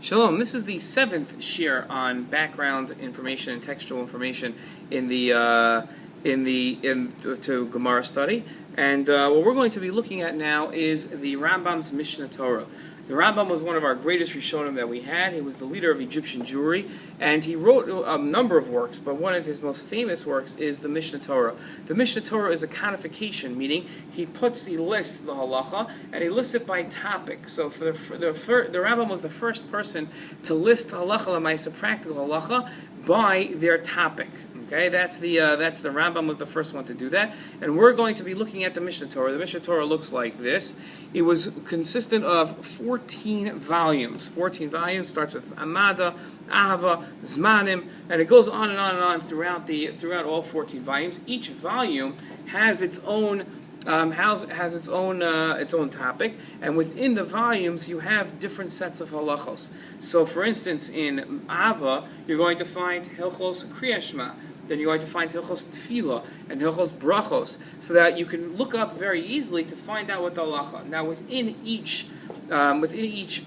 Shalom. This is the 7th shir on background information and textual information in the to Gemara study, and what we're going to be looking at now is the Rambam's Mishna Torah. The Rambam was one of our greatest Rishonim that we had. He was the leader of Egyptian Jewry, and he wrote a number of works, but one of his most famous works is the Mishna Torah. The Mishna Torah is a codification, meaning he lists the halacha, and he lists it by topic. So the Rambam was the first person to list halacha l'maisa, practical halacha, by their topic. Okay, that's the Rambam was the first one to do that, and we're going to be looking at the Mishna Torah. The Mishna Torah looks like this. It was consistent of 14 volumes. 14 volumes, starts with Amada, Ahava, Zmanim, and it goes on and on and on throughout all 14 volumes. Each volume has its own its own topic, and within the volumes you have different sets of halachos. So, for instance, in Ava you're going to find Hilchos Kriyas Shema. Then you're going to find Hilchos Tefillah and Hilchos Brachos, so that you can look up very easily to find out what the halacha. Now, within each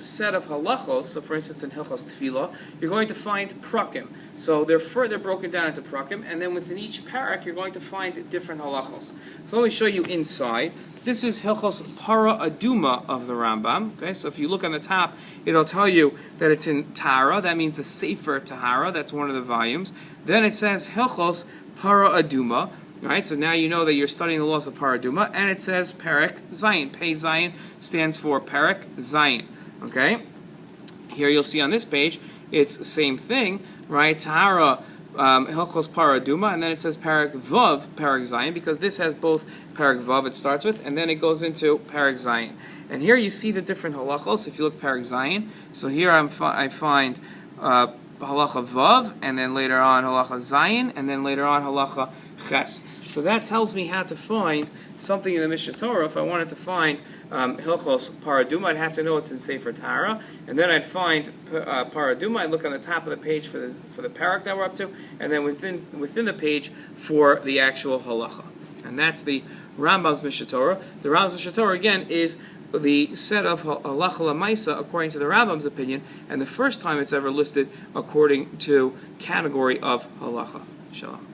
set of halachos, so for instance in Hilchos Tefillah, you're going to find prakim. So they're further broken down into prakim, and then within each parak you're going to find different halachos. So let me show you inside. This is Hilchos Para Aduma of the Rambam. Okay, so if you look on the top, it'll tell you that it's in Tara. That means the Sefer Tahara. That's one of the volumes. Then it says Hilchos Para Aduma. Right, so now you know that you're studying the laws of Para Aduma, and it says Perek Zayin. Pei Zayin stands for Perek Zayin. Okay, here you'll see on this page it's the same thing. Right, Tahara. Hilchos Para Aduma, and then it says Perek Vav, Perek Zayin, because this has both Perek Vav it starts with, and then it goes into Perek Zayin. And here you see the different halachos. If you look Perek Zayin, so here I find halacha Vav, and then later on halacha Zayin, and then later on halacha Ches. So that tells me how to find something in the Mishna Torah. If I wanted to find Hilchos Para Aduma, I'd have to know it's in Sefer Tahara, and then I'd find Para Aduma. I'd look on the top of the page for the parak that we're up to, and then within the page for the actual halacha. And that's the Rambam's Mishna Torah. The Rambam's Mishna Torah again is the set of halacha l'maisa according to the Rambam's opinion, and the first time it's ever listed according to category of halacha. Shalom.